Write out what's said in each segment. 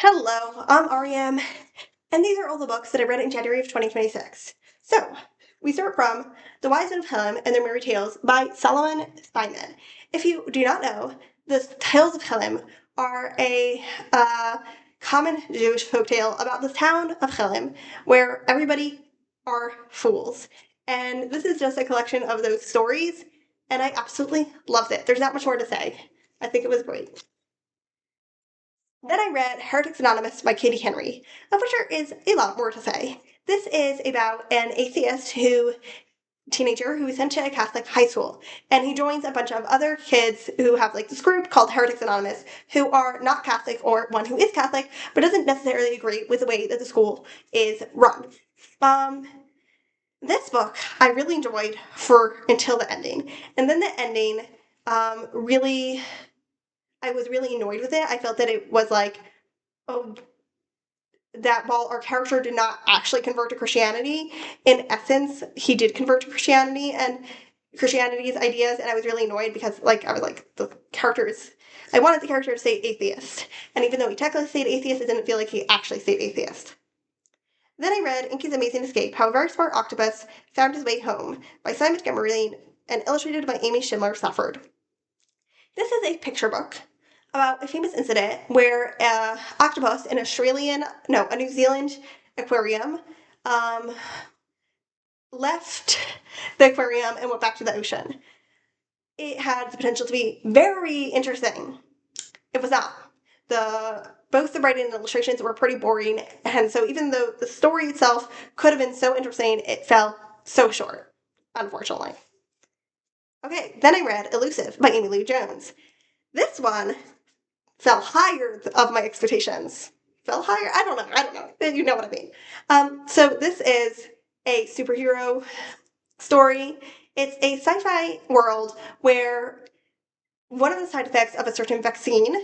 Hello, I'm REM, and these are all the books that I read in January of 2026. So, we start from The Wise Men of Helm and Their Merry Tales by Solomon Steinman. If you do not know, the Tales of Helm are a common Jewish folktale about the town of Helm, where everybody are fools. And this is just a collection of those stories, and I absolutely loved it. There's not much more to say. I think it was great. Then I read Heretics Anonymous by Katie Henry, of which there is a lot more to say. This is about an atheist teenager who is sent to a Catholic high school, and he joins a bunch of other kids who have like this group called Heretics Anonymous, who are not Catholic or one who is Catholic, but doesn't necessarily agree with the way that the school is run. Um, this book I really enjoyed for until the ending, and then the ending really I was really annoyed with it. I felt that it was like, oh, that while our character did not actually convert to Christianity, in essence, he did convert to Christianity and Christianity's ideas, and I was really annoyed because, like, I was like, I wanted the character to say atheist, and even though he technically stayed atheist, it didn't feel like he actually stayed atheist. Then I read Inky's Amazing Escape, How a Very Smart Octopus Found His Way Home by Simon Gamarine and illustrated by Amy Schindler Safford. This is a picture book about a famous incident where a octopus in a New Zealand aquarium um, left the aquarium and went back to the ocean. It had the potential to be very interesting. It was not. Both the writing and the illustrations were pretty boring, and so even though the story itself could have been so interesting, it fell so short, unfortunately. Okay, then I read Elusive by Amy Lou Jones. This one fell higher of my expectations. Fell higher? I don't know. You know what I mean. So this is a superhero story. It's a sci-fi world where one of the side effects of a certain vaccine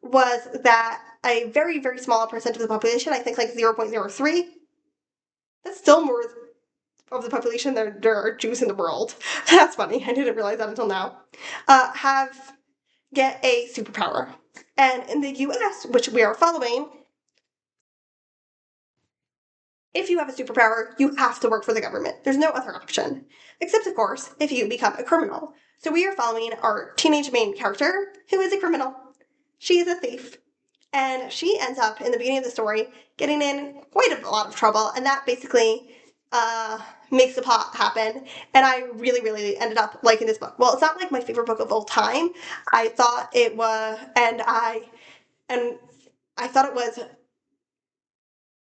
was that a very, very small percent of the population, I think like 0.03, that's still more of the population than there are Jews in the world. That's funny. I didn't realize that until now. Get a superpower. And in the US, which we are following, if you have a superpower, you have to work for the government. There's no other option. Except, of course, if you become a criminal. So we are following our teenage main character, who is a criminal. She is a thief. And she ends up, in the beginning of the story, getting in quite a lot of trouble, and that basically makes the plot happen. And I really, really ended up liking this book. Well, it's not like my favorite book of all time. I thought it was, and I thought it was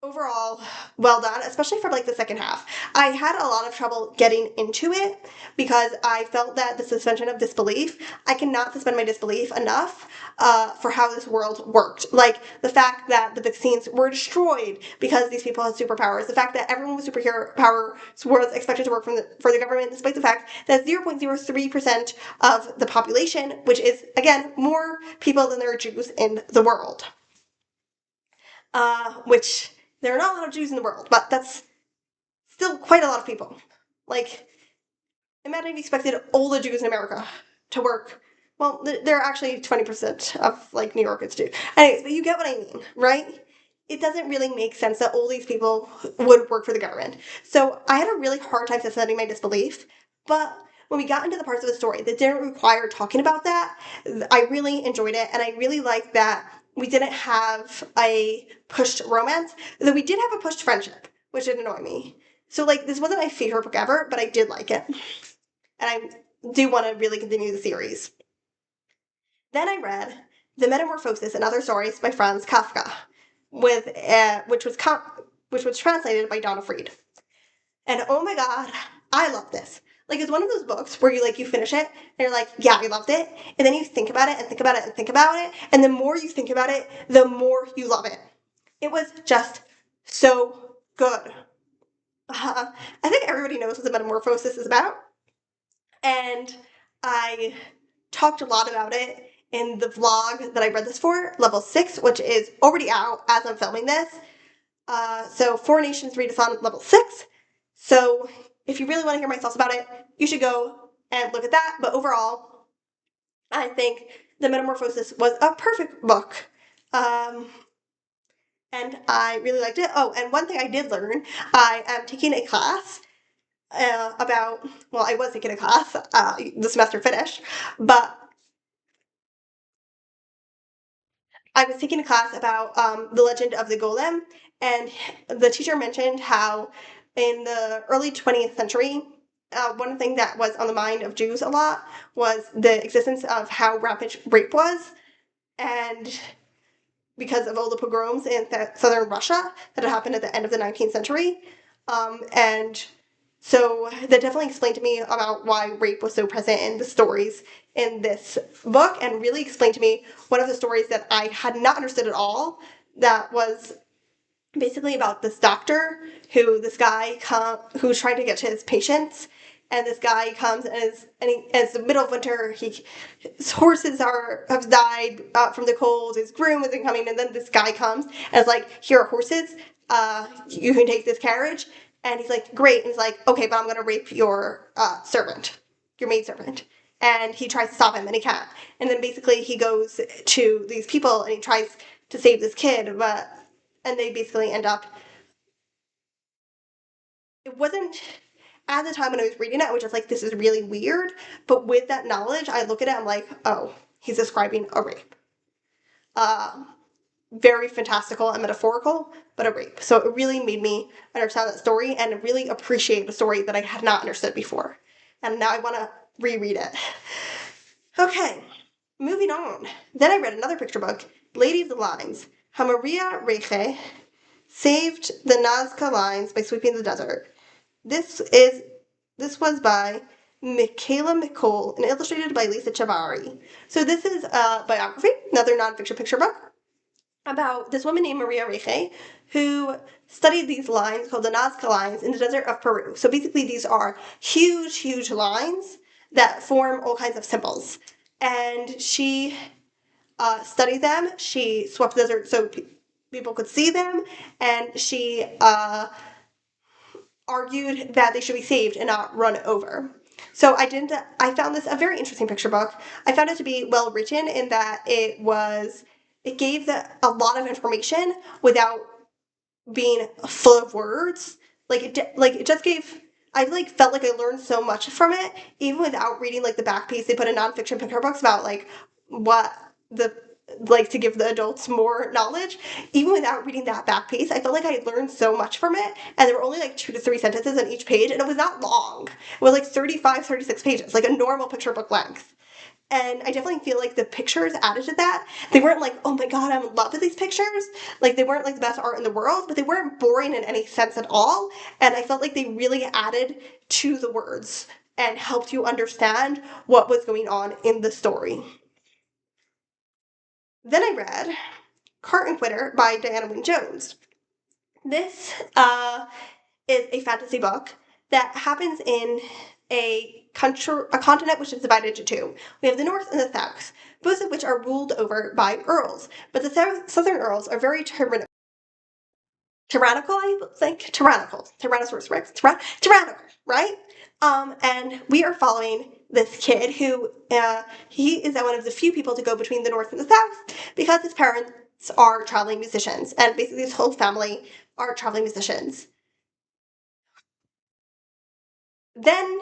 overall well done, especially for like the second half. I had a lot of trouble getting into it because I felt that the suspension of disbelief, I cannot suspend my disbelief enough for how this world worked. Like the fact that the vaccines were destroyed because these people had superpowers, the fact that everyone with superpowers was expected to work for the government, despite the fact that 0.03% of the population, which is again more people than there are Jews in the world, which there are not a lot of Jews in the world, but that's still quite a lot of people. Like, imagine if you expected all the Jews in America to work. Well, there are actually 20% of, like, New York is Jews. Anyways, but you get what I mean, right? It doesn't really make sense that all these people would work for the government. So I had a really hard time suspending my disbelief, but when we got into the parts of the story that didn't require talking about that, I really enjoyed it, and I really liked that we didn't have a pushed romance, though we did have a pushed friendship, which did annoy me. So, like, this wasn't my favorite book ever, but I did like it. And I do want to really continue the series. Then I read The Metamorphosis and Other Stories by Franz Kafka, which was translated by Donna Freed. And oh my god, I love this. Like, it's one of those books where you finish it and you're like, yeah, I loved it. And then you think about it and think about it and think about it. And the more you think about it, the more you love it. It was just so good. I think everybody knows what the Metamorphosis is about. And I talked a lot about it in the vlog that I read this for, Level 6, which is already out as I'm filming this. So Four Nations Readathon Level 6. So if you really want to hear my thoughts about it, you should go and look at that. But overall, I think The Metamorphosis was a perfect book. and I really liked it. Oh, and one thing I did learn, I am taking a class about, well, I was taking a class, the semester finished, but I was taking a class about the legend of the golem, and the teacher mentioned how in the early 20th century, one thing that was on the mind of Jews a lot was the existence of how rampant rape was, and because of all the pogroms in southern Russia that had happened at the end of the 19th century. And so that definitely explained to me about why rape was so present in the stories in this book, and really explained to me one of the stories that I had not understood at all, that was basically about this doctor who this guy who's trying to get to his patients, and this guy comes and it's the middle of winter. His horses have died from the cold. His groom isn't coming, and then this guy comes and is like, "Here are horses. You can take this carriage." And he's like, "Great." And he's like, "Okay, but I'm gonna rape your servant, your maidservant." And he tries to stop him, and he can't. And then basically he goes to these people and he tries to save this kid, but and they basically end up. It wasn't at the time when I was reading it, I was just like, this is really weird. But with that knowledge, I look at it, I'm like, oh, he's describing a rape. Uh, Very fantastical and metaphorical, but a rape. So it really made me understand that story and really appreciate the story that I had not understood before. And now I want to reread it. Okay, moving on. Then I read another picture book, Lady of the Lines, how Maria Reche saved the Nazca Lines by sweeping the desert. This was by Michaela McColl and illustrated by Lisa Chavari. So this is a biography, another nonfiction picture book, about this woman named Maria Reche who studied these lines called the Nazca lines in the desert of Peru. So basically these are huge, huge lines that form all kinds of symbols. And she studied them. She swept the desert so people could see them, and she argued that they should be saved and not run over. So I found this a very interesting picture book. I found it to be well written in that it gave a lot of information without being full of words. It just gave. I felt like I learned so much from it, even without reading the back piece. They put in nonfiction picture books about what the to give the adults more knowledge. Even without reading that back piece, I felt like I learned so much from it, and there were only 2 to 3 sentences on each page, and it was not long. It was 35, 36 pages, like a normal picture book length. And I definitely feel like the pictures added to that. They weren't oh my god, I'm in love with these pictures. They weren't the best art in the world, but they weren't boring in any sense at all. And I felt like they really added to the words and helped you understand what was going on in the story. Then I read Cart and Quitter by Diana Wynne Jones. This is a fantasy book that happens in a continent which is divided into two. We have the North and the South, both of which are ruled over by earls. But the southern earls are very tyrannical, I think. Tyrannosaurus Rex. Tyrannical, right? And we are following this kid who, he is one of the few people to go between the North and the South because his parents are traveling musicians, and basically his whole family are traveling musicians. Then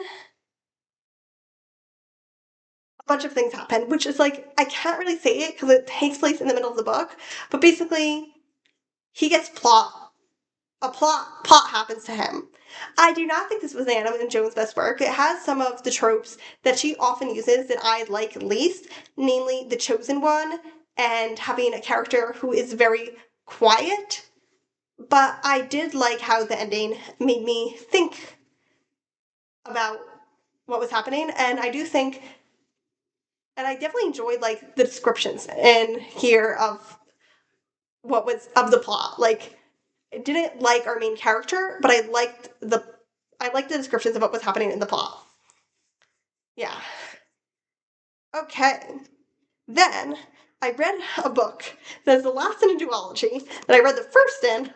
a bunch of things happen, which is I can't really say it because it takes place in the middle of the book, but basically he gets plot happens to him. I do not think this was Diana Wynne Jones' best work. It has some of the tropes that she often uses that I like least, namely the chosen one and having a character who is very quiet. But I did like how the ending made me think about what was happening, and I do think, and I definitely enjoyed the descriptions in here of what was of the plot. I didn't like our main character, but I liked the descriptions of what was happening in the plot. Yeah. Okay. Then I read a book that is the last in a duology that I read the first in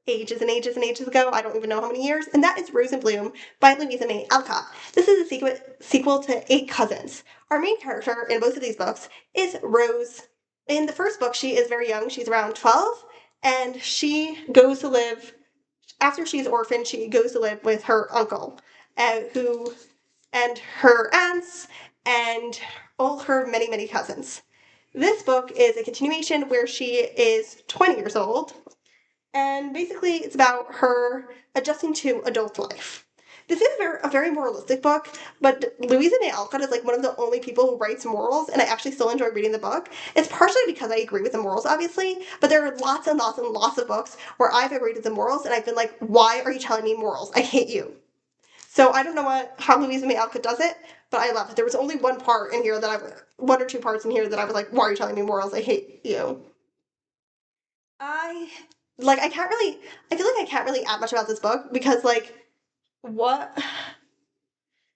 ages and ages and ages ago. I don't even know how many years, and that is Rose and Bloom by Louisa May Alcott. This is a sequel to Eight Cousins. Our main character in both of these books is Rose In the first book, she is very young. She's around 12, and she goes to live, after she's orphaned, she goes to live with her uncle, who, and her aunts, and all her many, many cousins. This book is a continuation where she is 20 years old, and basically it's about her adjusting to adult life. This is a very moralistic book, but Louisa May Alcott is like one of the only people who writes morals, and I actually still enjoy reading the book. It's partially because I agree with the morals, obviously, but there are lots and lots and lots of books where I've agreed with the morals, and I've been like, why are you telling me morals? I hate you. So I don't know how Louisa May Alcott does it, but I love it. There was only one part in here one or two parts in here that I was like, why are you telling me morals? I hate you. I I can't really, I feel like I can't really add much about this book because like, what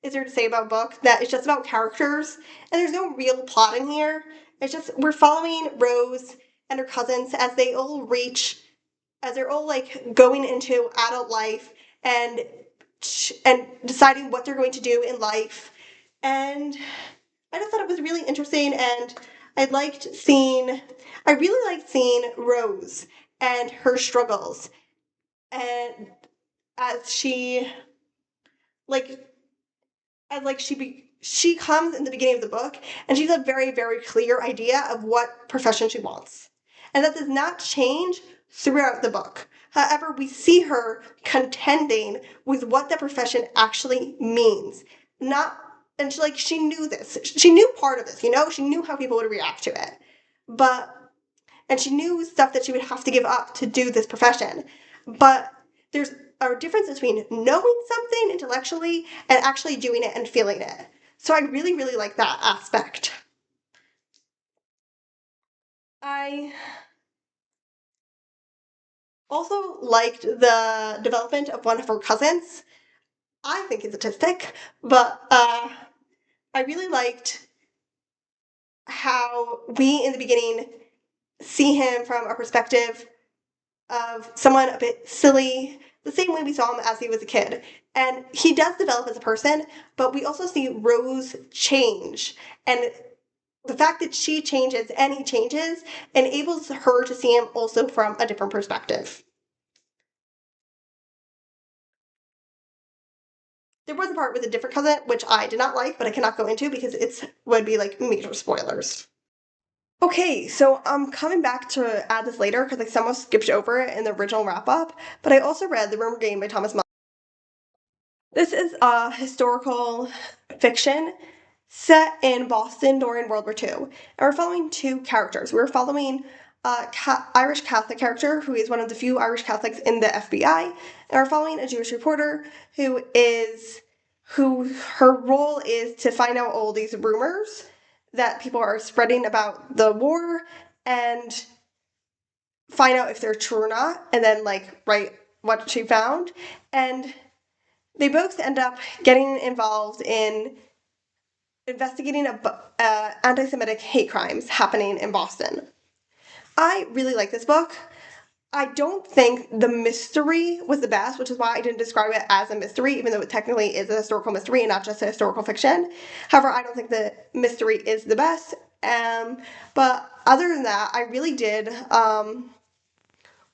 is there to say about a book that is just about characters and there's no real plot in here? It's just we're following Rose and her cousins as they're all like going into adult life and and deciding what they're going to do in life. And I just thought it was really interesting, and I really liked seeing Rose and her struggles, and as she like she comes in the beginning of the book, and she's a very, very clear idea of what profession she wants. And that does not change throughout the book. However, we see her contending with what that profession actually means. Not and she knew this. She knew part of this, she knew how people would react to it. But and she knew stuff that she would have to give up to do this profession. But there's a difference between knowing something intellectually and actually doing it and feeling it. So I really, really like that aspect. I also liked the development of one of her cousins. I think he's autistic, but I really liked how we, in the beginning, see him from a perspective of someone a bit silly, the same way we saw him as he was a kid. And he does develop as a person, but we also see Rose change. And the fact that she changes and he changes enables her to see him also from a different perspective. There was a part with a different cousin, which I did not like, but I cannot go into because it would be like major spoilers. Okay, so I'm coming back to add this later because I somehow skipped over it in the original wrap up, but I also read The Rumor Game by Thomas Mann. This is a historical fiction set in Boston during World War II. And we're following two characters. We're following a Irish Catholic character who is one of the few Irish Catholics in the FBI, and we're following a Jewish reporter who her role is to find out all these rumors that people are spreading about the war and find out if they're true or not, and then like write what she found. And they both end up getting involved in investigating anti-Semitic hate crimes happening in Boston. I really like this book. I don't think the mystery was the best, which is why I didn't describe it as a mystery, even though it technically is a historical mystery and not just a historical fiction. However, I don't think the mystery is the best. But other than that, I really did.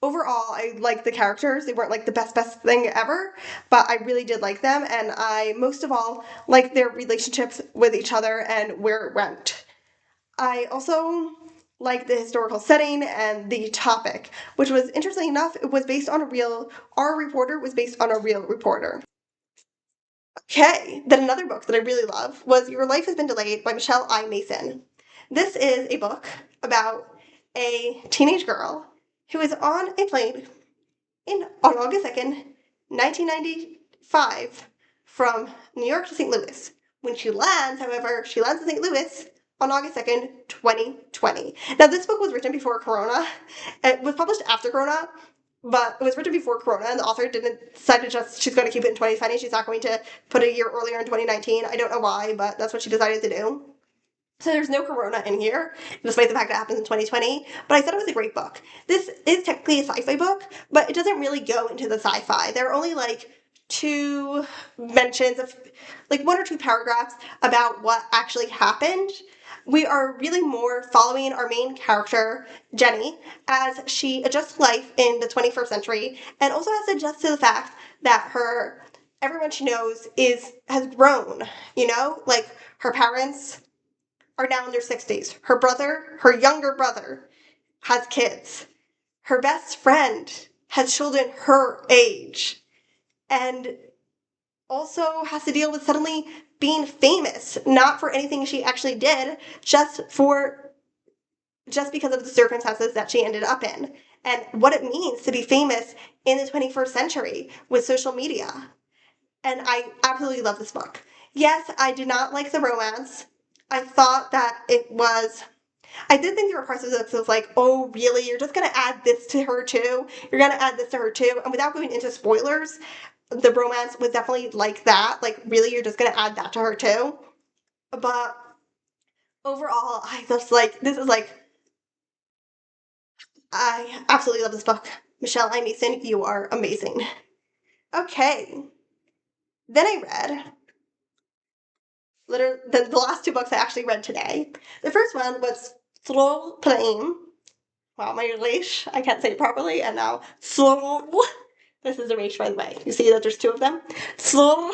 Overall, I liked the characters. They weren't like the best thing ever, but I really did like them, and I most of all liked their relationships with each other and where it went. I also liked the historical setting and the topic, which was interesting enough, it was based on our reporter was based on a real reporter. Okay, then another book that I really love was Your Life Has Been Delayed by Michelle I. Mason. This is a book about a teenage girl who is on a plane on August 2nd, 1995, from New York to St. Louis. When she lands, however, she lands in St. Louis on August 2020. Now, this book was written before Corona. It was published after Corona, but it was written before Corona, and the author didn't decide to she's going to keep it in 2020. She's not going to put it a year earlier in 2019. I don't know why, but that's what she decided to do. So there's no Corona in here, despite the fact that it happens in 2020, but I thought it was a great book. This is technically a sci-fi book, but it doesn't really go into the sci-fi. There are only like two mentions of, like one or two paragraphs about what actually happened, we are really more following our main character, Jenny, as she adjusts to life in the 21st century and also has to adjust to the fact that everyone she knows has grown, like her parents are now in their 60s. Her younger brother, has kids. Her best friend has children her age. And also has to deal with suddenly being famous, not for anything she actually did, just because of the circumstances that she ended up in, and what it means to be famous in the 21st century with social media. And I absolutely love this book. Yes, I did not like the romance. I thought that I did think there were parts of this that was like, oh, really? You're just going to add this to her too? You're going to add this to her too? And without going into spoilers, the romance was definitely like that. Like, really, you're just going to add that to her too? But overall, I absolutely love this book. Michelle I. Mason, you are amazing. Okay. Then I read the last two books I actually read today. The first one was Slow Plane. Wow, my English, I can't say it properly, and now Slow. This is a Reish, by the way. You see that there's two of them? Slow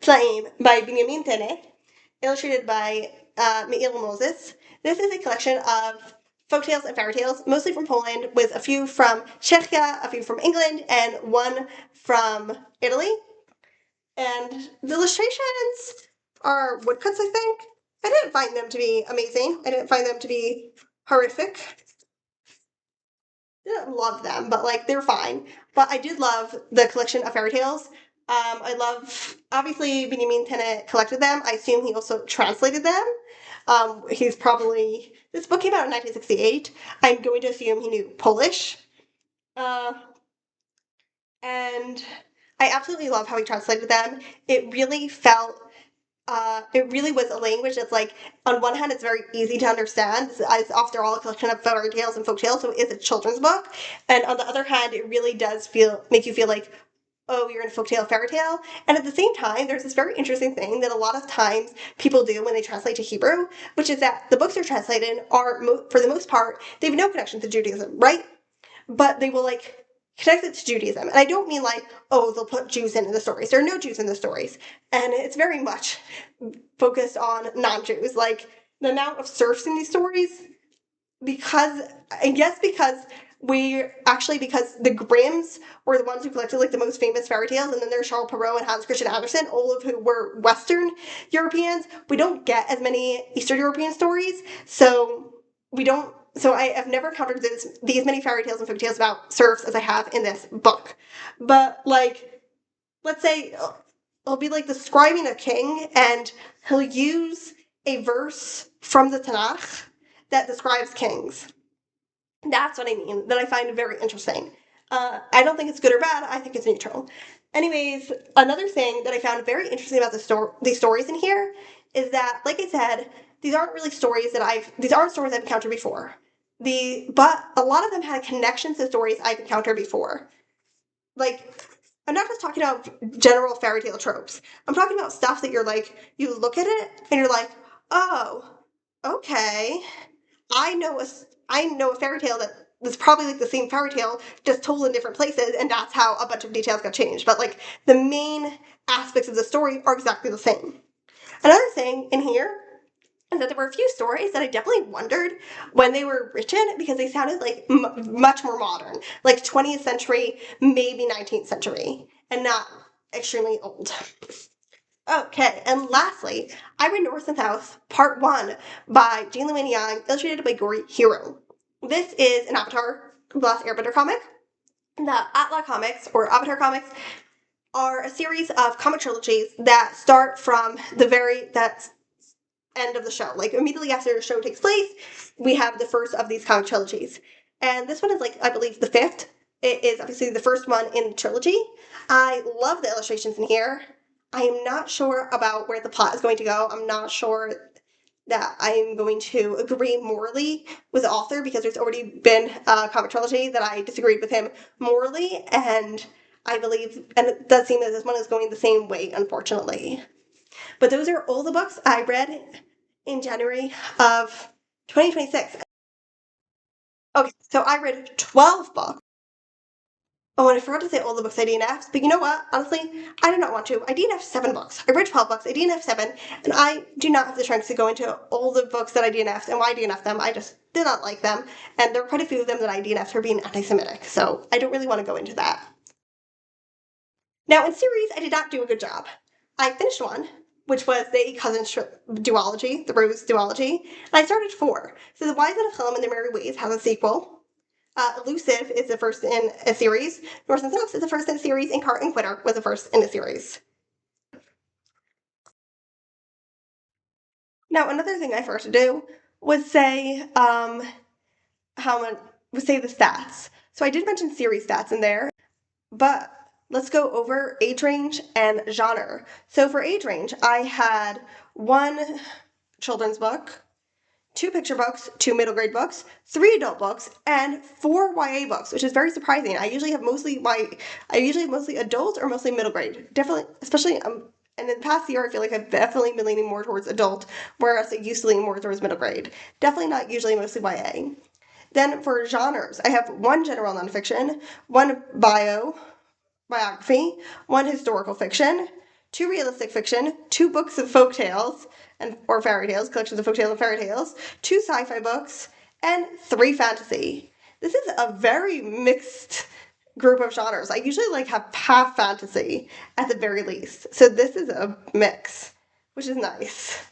Plane by Benjamin Tene, illustrated by Me'il Moses. This is a collection of folktales and fairy tales, mostly from Poland, with a few from Czechia, a few from England, and one from Italy. And the illustrations are woodcuts, I think. I didn't find them to be amazing. I didn't find them to be horrific. Didn't love them, but like they're fine. But I did love the collection of fairy tales. I love, obviously, Benjamin Tennant collected them. I assume he also translated them. This book came out in 1968. I'm going to assume he knew Polish. And I absolutely love how he translated them. It really was a language that's like, on one hand, it's very easy to understand. It's after all a collection of fairy tales and folk tales, so it's a children's book. And on the other hand, it really does make you feel like, oh, you're in a folktale, fairy tale. And at the same time, there's this very interesting thing that a lot of times people do when they translate to Hebrew, which is that the books they're translated are, for the most part, they have no connection to Judaism, right? But they will like connect it to Judaism. And I don't mean like, oh, they'll put Jews in the stories. There are no Jews in the stories. And it's very much focused on non-Jews. Like, the amount of serfs in these stories, because the Grimms were the ones who collected like the most famous fairy tales, and then there's Charles Perrault and Hans Christian Andersen, all of who were Western Europeans. We don't get as many Eastern European stories, so I have never encountered these many fairy tales and folk tales about serfs as I have in this book. But like, let's say he'll be like describing a king, and he'll use a verse from the Tanakh that describes kings. That's what I mean, that I find very interesting. I don't think it's good or bad, I think it's neutral. Anyways, another thing that I found very interesting about these stories in here is that, like I said, these aren't stories I've encountered before. But a lot of them had connections to stories I've encountered before. Like, I'm not just talking about general fairy tale tropes. I'm talking about stuff that you're like, you look at it and you're like, oh, okay. I know a fairy tale that's probably like the same fairy tale, just told in different places, and that's how a bunch of details got changed. But like, the main aspects of the story are exactly the same. Another thing in here is that there were a few stories that I definitely wondered when they were written, because they sounded like much more modern, like 20th century, maybe 19th century, and not extremely old. Okay, and lastly, I read North and South, Part 1 by Gene Luen Yang, illustrated by Gori Hiro. This is an Avatar The Last Airbender comic. The Atla comics, or Avatar comics, are a series of comic trilogies that start from that end of the show. Like, immediately after the show takes place, we have the first of these comic trilogies. And this one is, like, I believe the fifth. It is obviously the first one in the trilogy. I love the illustrations in here. I am not sure about where the plot is going to go. I'm not sure that I'm going to agree morally with the author, because there's already been a comic trilogy that I disagreed with him morally, and it does seem that this one is going the same way, unfortunately. But those are all the books I read in January of 2026. Okay, so I read 12 books. Oh, and I forgot to say all the books I DNF'd, but you know what? Honestly, I did not want to. I DNF'd 7 books. I read 12 books, I DNF'd 7, and I do not have the strength to go into all the books that I DNF'd and why I DNF'd them. I just did not like them, and there were quite a few of them that I DNF'd for being anti-Semitic, so I don't really want to go into that. Now, in series, I did not do a good job. I finished one, which was the Cousin duology, the Rose duology, and I started 4. So The Wise Men of Helm and Their Merry Ways has a sequel. Elusive is the first in a series. North and South is the first in a series, and Cart and Quitter was the first in a series. Now, another thing I forgot to do was say say the stats. So I did mention series stats in there, but let's go over age range and genre. So for age range, I had 1 children's book, 2 picture books, 2 middle grade books, 3 adult books, and 4 YA books, which is very surprising. I usually have mostly adult or mostly middle grade. Definitely, especially and in the past year, I feel like I've definitely been leaning more towards adult, whereas I used to lean more towards middle grade. Definitely not usually mostly YA. Then for genres, I have 1 general nonfiction, 1 biography, 1 historical fiction, 2 realistic fiction, 2 books of folk tales or fairy tales, collections of folk tales and fairy tales, 2 sci-fi books, and 3 fantasy. This is a very mixed group of genres. I usually have half fantasy at the very least. So this is a mix, which is nice.